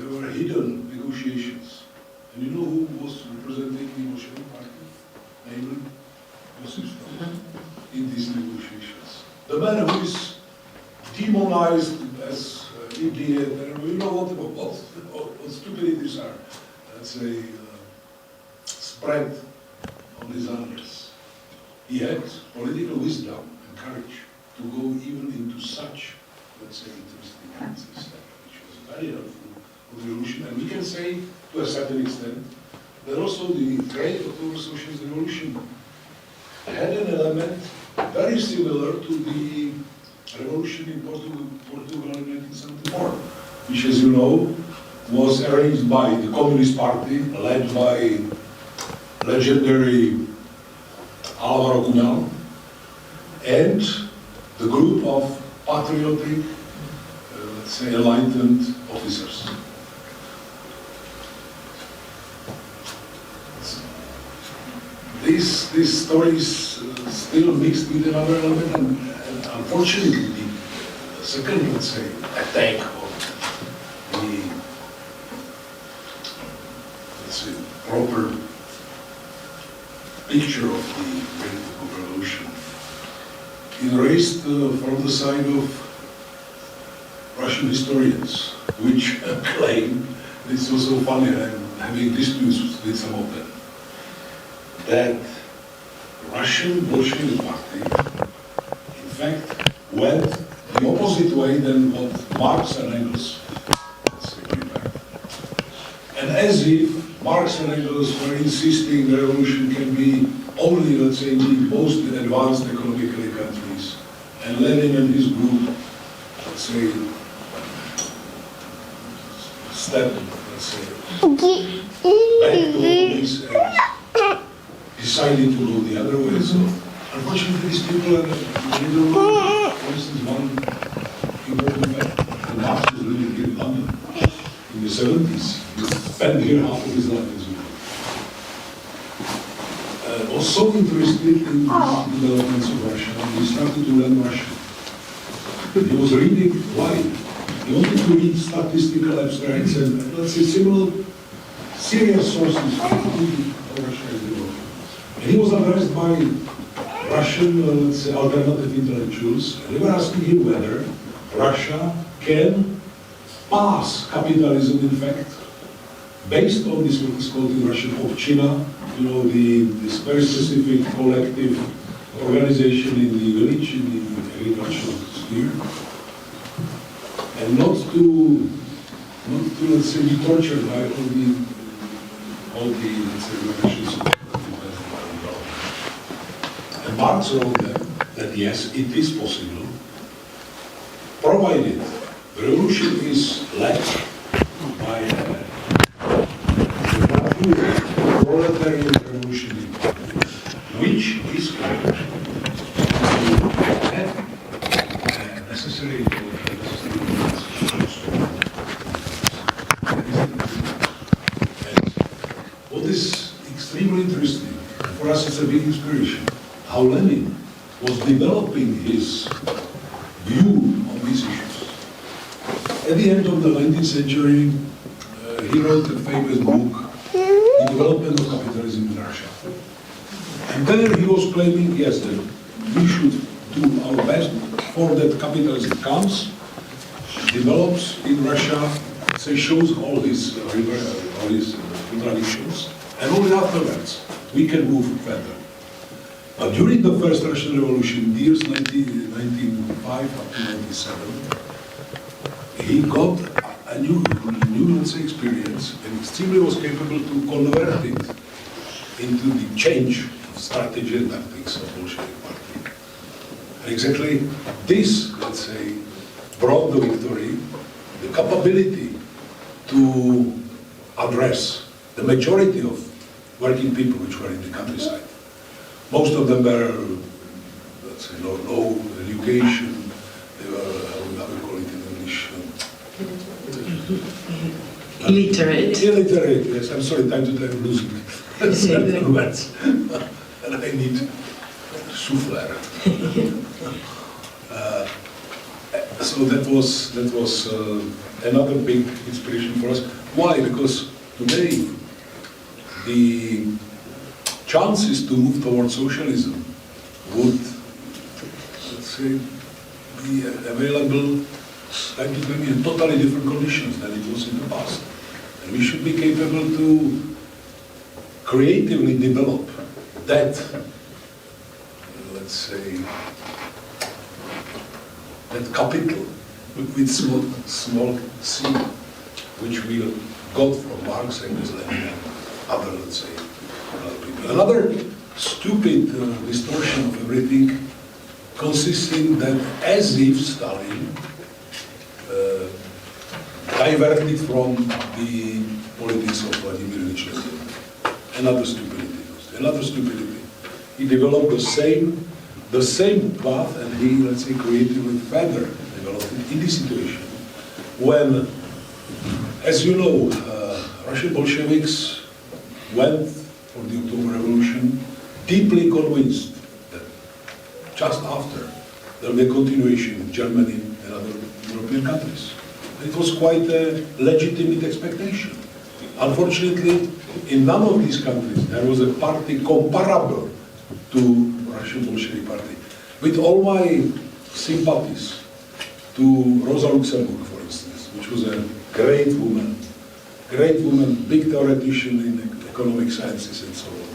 there were hidden negotiations. And you know who was representing the Bolshevik Party? Namely, Joseph Stalin in these negotiations. The man who is demonized as idiot, and you know what stupidities are. Let's say, spread on his others. He had political wisdom and courage to go even into such, let's say, interesting answers, which was very helpful for the revolution. And we can say, to a certain extent, that also the great October Socialist Revolution had an element very similar to the revolution in Portugal in 1974, which, as you know, was arranged by the Communist Party, led by legendary Álvaro Cunhal, and the group of patriotic, let's say, enlightened officers. This story is still mixed with another element, and unfortunately, the second, let's say, attack of the, let's say, proper picture of the Great October Revolution is raised from the side of Russian historians, which claim, this was so funny, I'm having disputes with some of them, that Russian Bolshevik Party, in fact, went the opposite way than what Marx and Engels, let's say, prepared. And as if Marx and Engels were insisting the revolution can be only, let's say, in the most advanced economically countries, and Lenin and his group, let's say, step, let's say, back to this and decided to go the other way. So, unfortunately, these people are, for instance, one important fact, that Marx was living here in London in the 70s. He spent here half of his life as well. Was so interested in the developments of Russia, and he started to learn Russian. He was reading why. He wanted to read statistical abstracts and, let's say, similar serious sources of Russia is developing. And he was addressed by Russian, let's say, alternative intellectuals, and they were asking him whether Russia can pass capitalism, in fact, based on this, what is called in Russian, obchina, you know, this very specific collective organization in the village, in the agricultural sphere, and not to, let's say, be tortured by all the, let's say, reactions of and Marx wrote them that yes, it is possible, provided the revolution is led by a proletarian revolution, which is going to have necessary. What is extremely interesting, for us it's a big inspiration, how Lenin was developing his view on these issues. At the end of the 19th century, he wrote a famous book, The Development of Capitalism in Russia. And there he was claiming, yes, that we should do our best for that capitalism comes, develops in Russia, say, shows all his contradictions, and only afterwards we can move further. But during the first Russian Revolution, the years 1905 up to 97, he got a new, let's say, experience, and extremely was capable to convert it into the change of strategy and tactics of Bolshevik Party. And exactly this, let's say, brought the victory, the capability to address the majority of working people which were in the countryside. Most of them were, let's say, low education. They were, how do we call it in English? Illiterate. Illiterate, yes. I'm sorry, time to time losing certain words. And I need souffleur. So that was another big inspiration for us. Why? Because today the chances to move towards socialism would, let's say, be available in totally different conditions than it was in the past. And we should be capable to creatively develop that, let's say, that capital with small c, which we got from Marx, Engels, Lenin, and other, let's say, people. Another stupid distortion of everything consists in that as if Stalin diverted from the politics of Vladimir Ilyich Lenin. Another stupidity. He developed the same path, and he, let's say, creatively further developed it in this situation when, as you know, Russian Bolsheviks went for the October Revolution deeply convinced that just after there will be a continuation in Germany and other European countries. It was quite a legitimate expectation. Unfortunately, in none of these countries there was a party comparable to Russian Bolshevik Party. With all my sympathies to Rosa Luxemburg, for instance, which was a great woman, big theoretician in economic sciences and so on.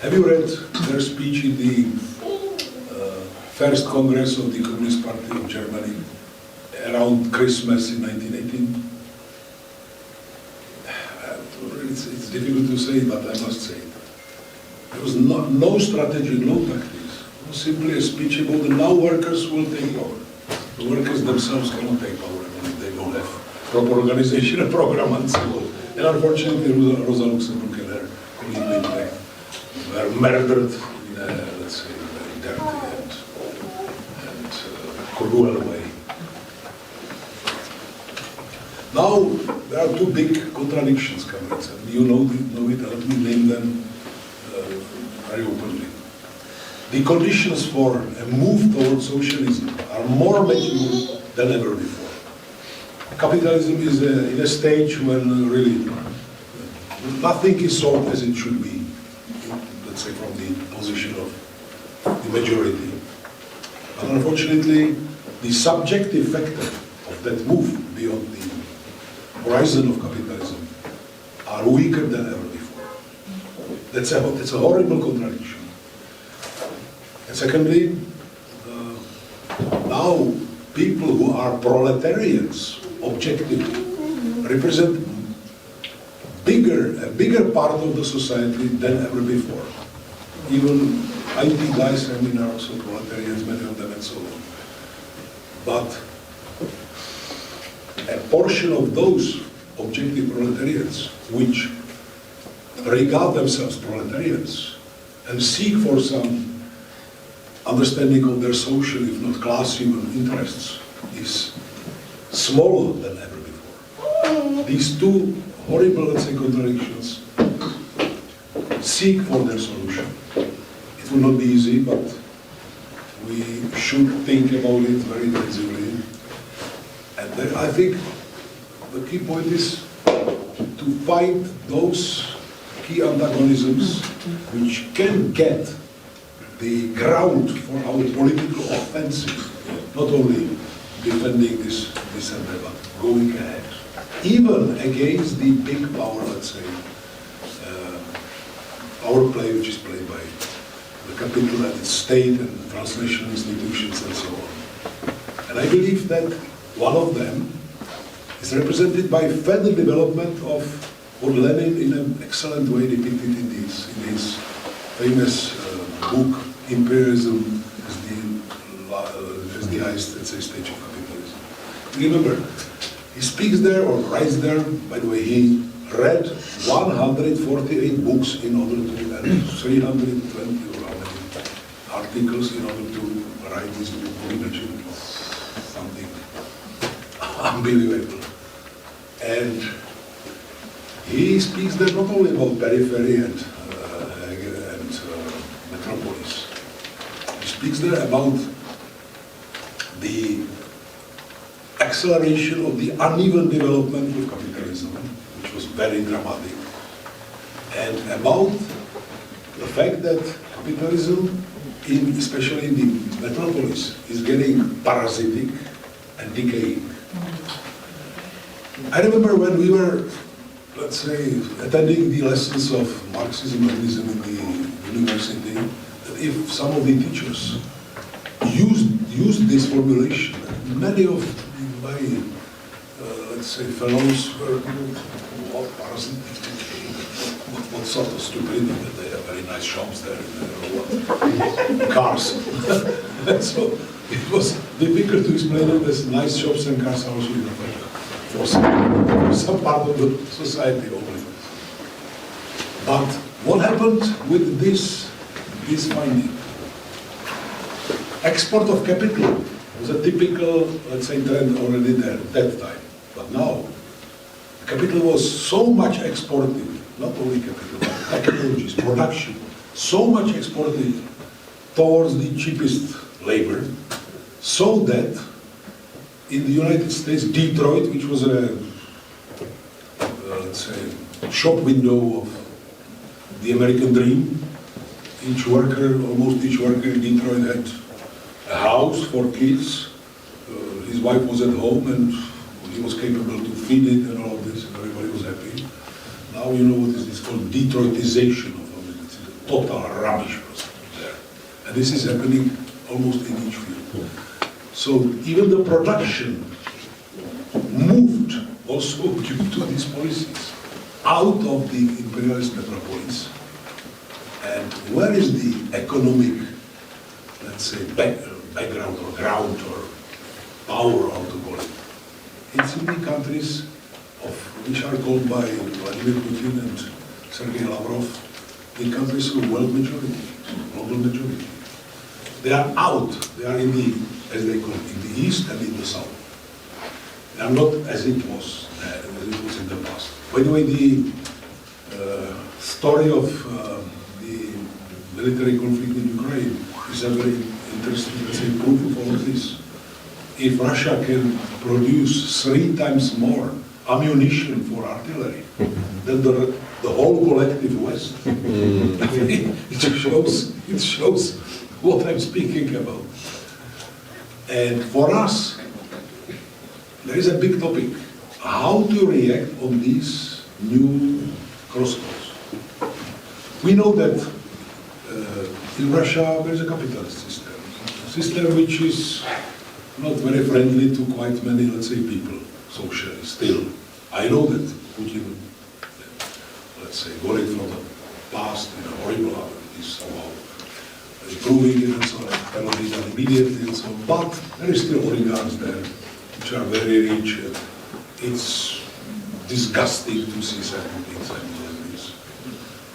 Have you read their speech in the first Congress of the Communist Party of Germany around Christmas in 1918? It's difficult to say, but I must say it. There was no strategy, no tactics. It was simply a speech about the now workers will take power. The workers themselves cannot take power if they don't have proper organization and program and so on. And unfortunately, Rosa Luxemburg and her colleague were murdered in a, let's say, very dirty and cruel way. Now, there are two big contradictions, comrades, and you know it, let me name them very openly. The conditions for a move towards socialism are more mature than ever before. Capitalism is in a stage when really nothing is sold as it should be, let's say from the position of the majority. But unfortunately, the subjective factor of that move beyond the horizon of capitalism are weaker than ever before. That's a horrible contradiction. And secondly, now people who are proletarians objectively represent a bigger part of the society than ever before. Even IT guys, I mean, are also proletarians, many of them, and so on. But a portion of those objective proletarians which regard themselves proletarians and seek for some understanding of their social, if not class human interests, is smaller than ever before. These two horrible, let's say, contradictions seek for their solution. It will not be easy, but we should think about it very intensively. And then I think the key point is to find those key antagonisms which can get the ground for our political offensive, not only defending this and but going ahead, even against the big power, let's say, power play which is played by the capital and its state and transnational institutions and so on. And I believe that one of them is represented by further development of what Lenin in an excellent way depicted in his famous book, Imperialism as the highest, let's say, stage of capitalism. Remember, he speaks there or writes there, by the way, he read 148 books in order to, and 320 or how many articles in order to write this book. Imagine something unbelievable. And he speaks there not only about periphery and metropolis. He speaks there about the acceleration of the uneven development of capitalism, which was very dramatic, and about the fact that capitalism, especially in the metropolis, is getting parasitic and decaying. I remember when we were, let's say, attending the lessons of Marxism-Leninism in the university, that if some of the teachers used this formulation, many of my, let's say, fellows were, what parasitic decay, what sort of stupidity, that they have very nice shops there, or what, cars. And so it was difficult to explain it as nice shops and cars are also ineffective for some part of the society only. But what happened with this finding? Export of capital was a typical, let's say, trend already there at that time. But now, capital was so much exported, not only capital, but technologies, production, so much exported towards the cheapest labor, so that in the United States, Detroit, which was a, let's say, shop window of the American dream, almost each worker in Detroit had a house for kids. His wife was at home and he was capable to feed it and all of this, and everybody was happy. Now you know what is this called Detroitization of America. It's a total rubbish there. And this is happening almost in each field. So even the production moved also due to these policies out of the imperialist metropolis. And where is the economic, let's say, background or ground or power, how to call it? It's in the countries which are called by Vladimir Putin and Sergei Lavrov the countries of world majority, global majority. They are out. They are in the, as they call it, in the east and in the south. They are not as it was in the past. By the way, the story of the military conflict in Ukraine is a very interesting, let's say, proof of all of this. If Russia can produce 3 times more ammunition for artillery than the whole collective West, it shows what I'm speaking about. And for us, there is a big topic: how to react on these new crossroads. We know that in Russia there is a capitalist system which is not very friendly to quite many, let's say, people, socially, still. I know that Putin, let's say, got it from the past in a horrible way, is somehow improving it and so on, cannot be done immediately and so on, but there is still oligarchs there, which are very rich. It's disgusting to see certain things like this.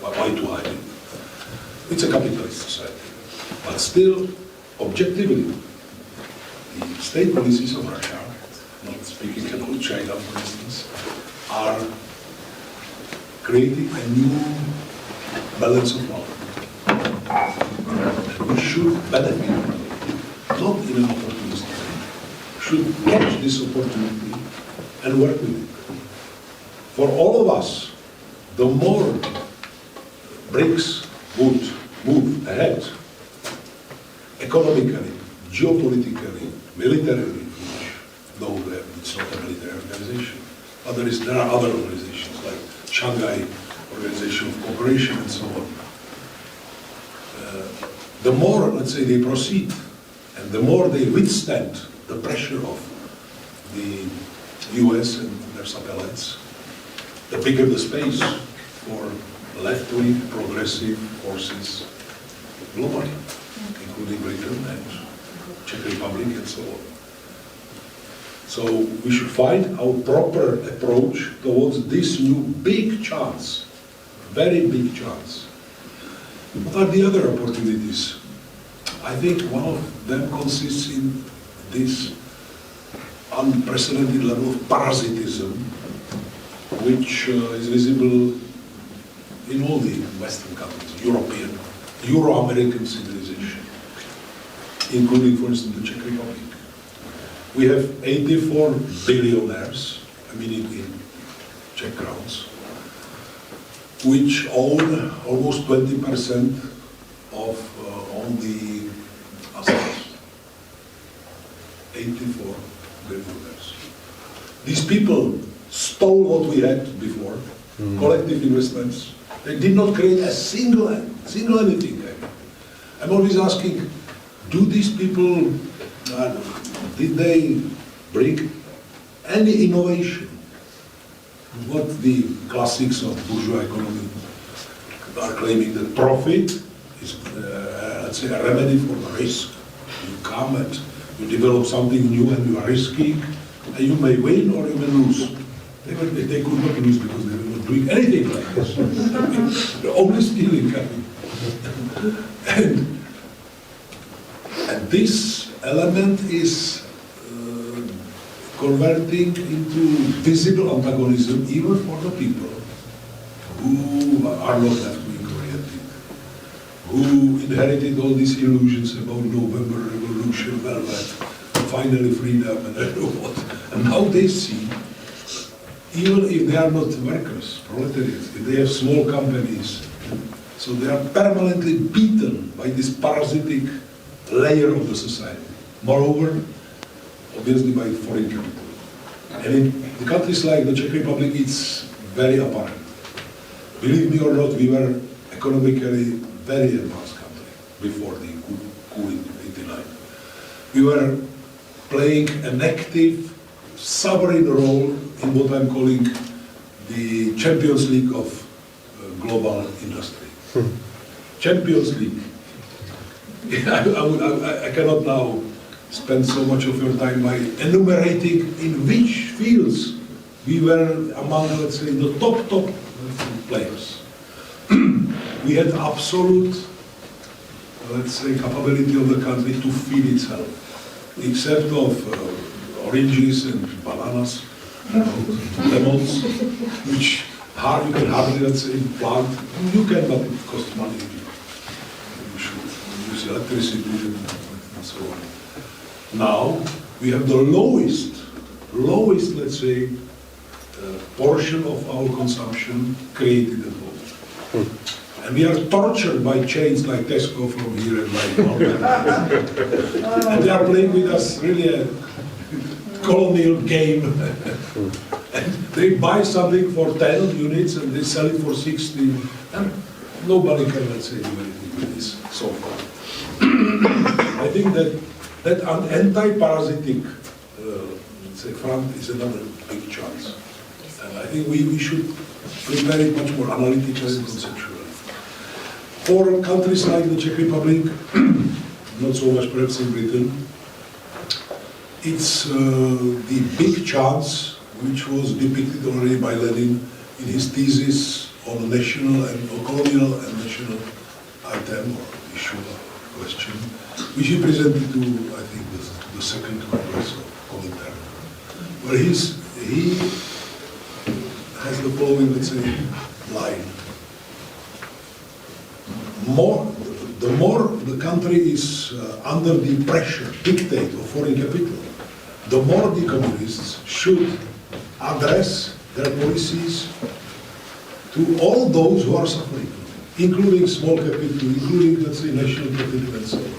Why to hide it? It's a capitalist society. But still, objectively, the state policies of Russia, not speaking about China, for instance, are creating a new balance of power. And we should benefit from it, not in an opportunistic way. Should catch this opportunity and work with it. For all of us, the more BRICS would move ahead, economically, geopolitically, militarily, though it's not a military organization, but there are other organizations like Shanghai Organization of Cooperation and so on. The more, let's say, they proceed, and the more they withstand the pressure of the US and their satellites, the bigger the space for left-wing progressive forces globally, including Britain and Czech Republic and so on. So we should find our proper approach towards this new big chance, very big chance. What are the other opportunities? I think one of them consists in this unprecedented level of parasitism, which is visible in all the Western countries, European, Euro-American civilization, including, for instance, the Czech Republic. We have 84 billionaires, I mean in Czech crowns, which own almost 20% of all the assets. 84 billionaires. These people stole what we had before, collective investments. They did not create a single anything. I'm always asking, do these people, did they bring any innovation? What the classics of bourgeois economy are claiming, that profit is, let's say, a remedy for the risk. You come and you develop something new and you are risking, and you may win or you may lose. They could not lose because they were not doing anything like this. They're only stealing. And this element is converting into visible antagonism even for the people who are not left-wing oriented, who inherited all these illusions about November Revolution, velvet, finally freedom, and I don't know what. And now they see, even if they are not workers, proletariats, if they have small companies, so they are permanently beaten by this parasitic layer of the society. Moreover, obviously by foreign capital. And in the countries like the Czech Republic, it's very apparent. Believe me or not, we were economically very advanced country before the coup in '89. We were playing an active, sovereign role in what I'm calling the Champions League of global industry. Champions League. I cannot now spend so much of your time by enumerating in which fields we were among, let's say, the top players. We had absolute, let's say, capability of the country to feed itself, except of oranges and bananas, lemons, which you can hardly, let's say, plant. You can, but it costs money. You should use electricity and so on. Now, we have the lowest, let's say, portion of our consumption created at home. And we are tortured by chains like Tesco from here and like Walmart. And they are playing with us really a colonial game. And they buy something for 10 units and they sell it for 16. And nobody can, let's say, do anything with this so far. I think that an anti-parasitic let's say, front is another big chance. And I think we should prepare it much more analytically and conceptually. For countries like the Czech Republic, not so much perhaps in Britain, it's the big chance which was depicted already by Lenin in his thesis on national and colonial and national item or issue or question, which he presented to, I think, the second Congress of Comintern, where he has the following, let's say, line. The more the country is under the pressure, dictate of foreign capital, the more the communists should address their policies to all those who are suffering, including small capital, including, let's say, national capital and so on.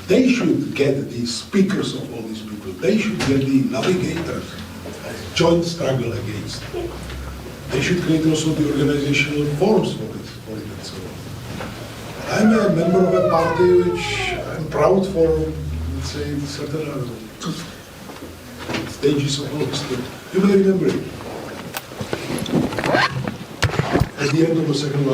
They should get the speakers of all these people. They should get the navigators of joint struggle against. They should create also the organizational forms for it and so on. I'm a member of a party which I'm proud for, let's say, certain stages of our history. You may remember it. At the end of the Second World War,